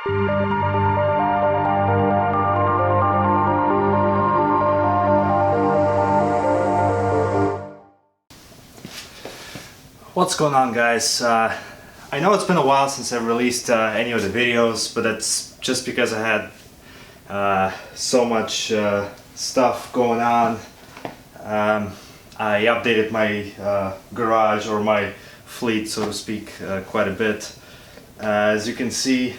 What's going on, guys? I know it's been a while since I've released any of the videos, but that's just because I had so much stuff going on. I updated my garage, or my fleet, so to speak, quite a bit. As you can see,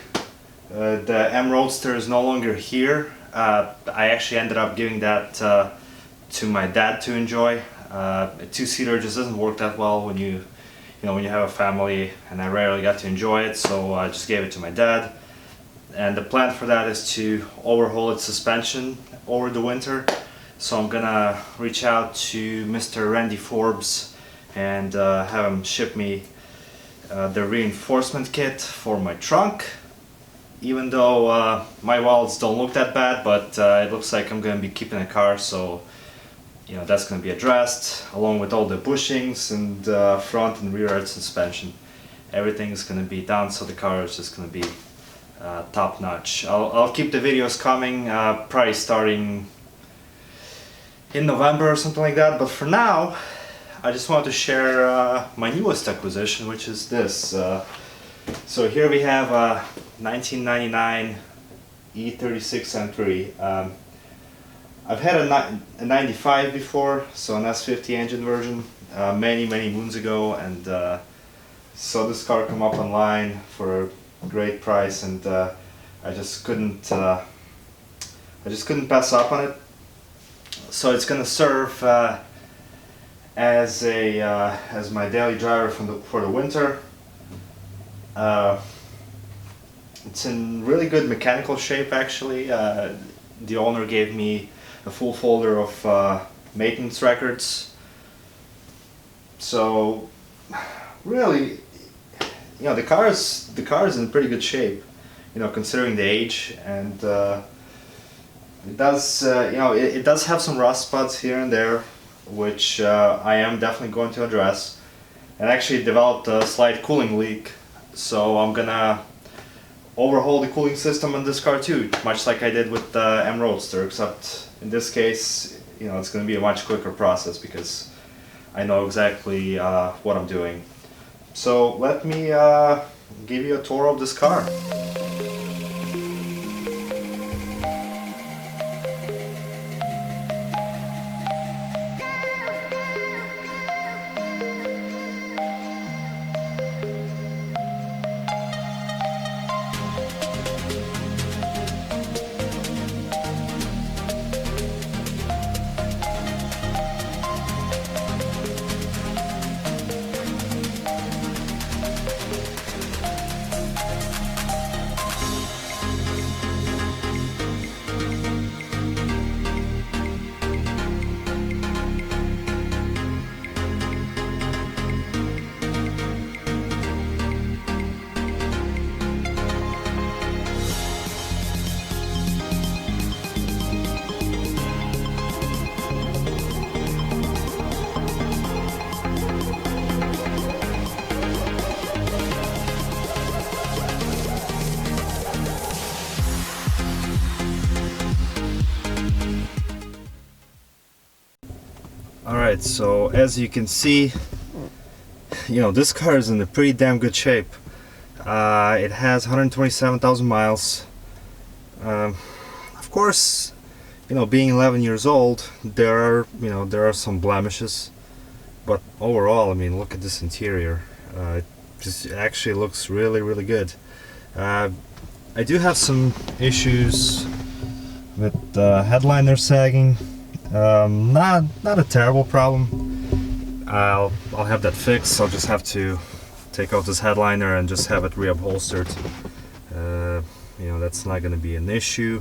the M Roadster is no longer here. I actually ended up giving that to my dad to enjoy. A two-seater just doesn't work that well when you have a family, and I rarely got to enjoy it, so I just gave it to my dad. And the plan for that is to overhaul its suspension over the winter. So I'm gonna reach out to Mr. Randy Forbes and have him ship me the reinforcement kit for my trunk. Even though my wallets don't look that bad, but it looks like I'm gonna be keeping the car, so that's going to be addressed, along with all the bushings and front and rear edge suspension. Everything's going to be done, so the car is just going to be top notch. I'll keep the videos coming, probably starting in November or something like that, but for now I just wanted to share my newest acquisition, which is this. So here we have a 1999 E36 M3. I've had a 95 before, so an S50 engine version, many moons ago, and saw this car come up online for a great price, and I just couldn't pass up on it. So it's gonna serve as my daily driver for the winter. It's in really good mechanical shape, actually. The owner gave me a full folder of maintenance records. So really, the car is in pretty good shape, considering the age, and it does it does have some rust spots here and there, which I am definitely going to address. And actually developed a slight cooling leak, so I'm gonna overhaul the cooling system on this car too, much like I did with the M Roadster, except in this case, it's going to be a much quicker process because I know exactly what I'm doing. So let me give you a tour of this car. Alright, so as you can see, this car is in a pretty damn good shape. It has 127,000 miles. Of course, being 11 years old, there are some blemishes, but overall, look at this interior. It just actually looks really good. I do have some issues with the headliner sagging. Not a terrible problem. I'll have that fixed. I'll just have to take out this headliner and just have it reupholstered. That's not going to be an issue.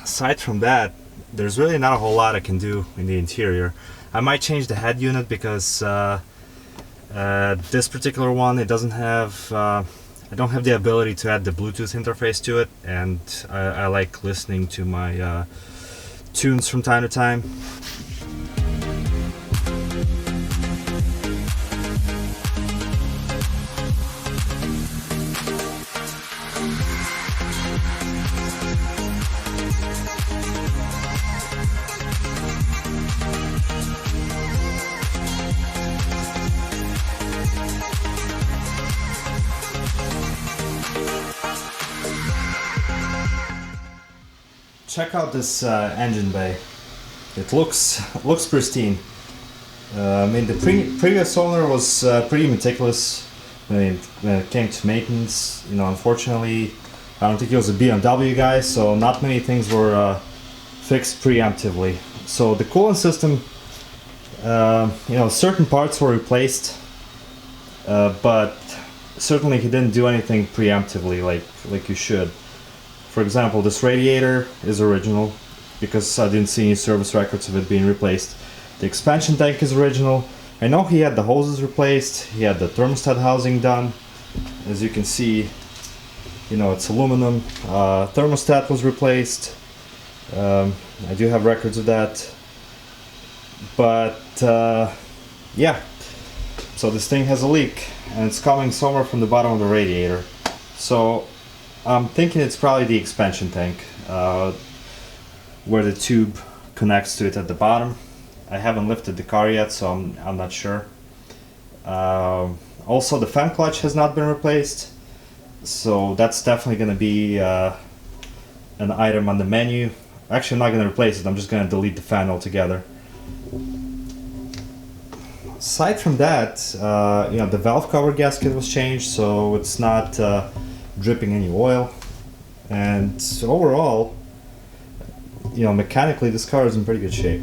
Aside from that, there's really not a whole lot I can do in the interior. I might change the head unit because this particular one, it doesn't have I don't have the ability to add the Bluetooth interface to it, and I like listening to my tunes from time to time. check out this engine bay. It looks pristine. I mean, the previous owner was pretty meticulous when it came to maintenance. You know, unfortunately, I don't think he was a BMW guy, so not many things were fixed preemptively. So the coolant system, you know, certain parts were replaced, but certainly he didn't do anything preemptively like you should. For example, this radiator is original because I didn't see any service records of it being replaced. The expansion tank is original. I know he had the hoses replaced, he had the thermostat housing done. As you can see, you know, it's aluminum. Thermostat was replaced. I do have records of that. But yeah, so this thing has a leak and it's coming somewhere from the bottom of the radiator. So I'm thinking it's probably the expansion tank, where the tube connects to it at the bottom. I haven't lifted the car yet, so I'm not sure. Also, the fan clutch has not been replaced, so that's definitely going to be an item on the menu. Actually, I'm not going to replace it, I'm just going to delete the fan altogether. Aside from that, you know, the valve cover gasket was changed, so it's not dripping any oil. And overall, you know, mechanically this car is in pretty good shape.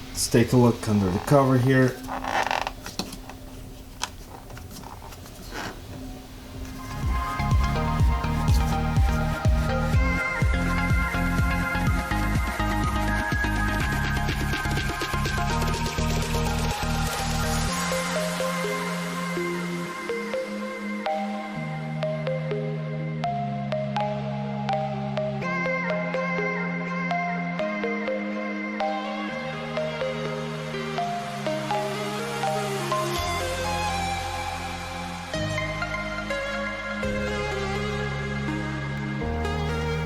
Let's take a look under the cover here.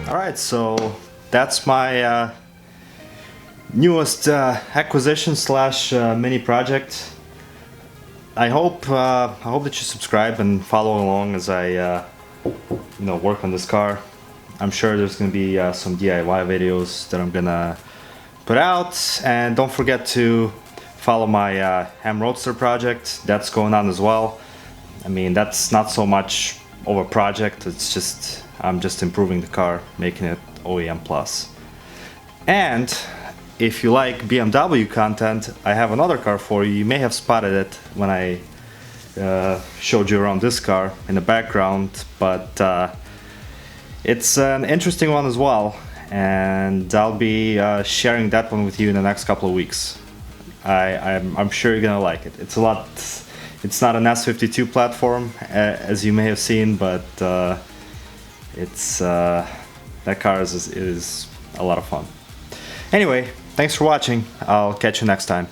Alright, so that's my newest acquisition slash mini project. I hope that you subscribe and follow along as I you know, work on this car. I'm sure there's gonna be some DIY videos that I'm gonna put out, and don't forget to follow my Ham Roadster project. That's going on as well. I mean, that's not so much of a project, it's just I'm just improving the car, making it OEM plus. And if you like BMW content, I have another car for you. You may have spotted it when I showed you around this car in the background, but it's an interesting one as well, and I'll be sharing that one with you in the next couple of weeks. I'm sure you're gonna like it. It's not an S52 platform, as you may have seen, but that car is a lot of fun. Anyway, thanks for watching. I'll catch you next time.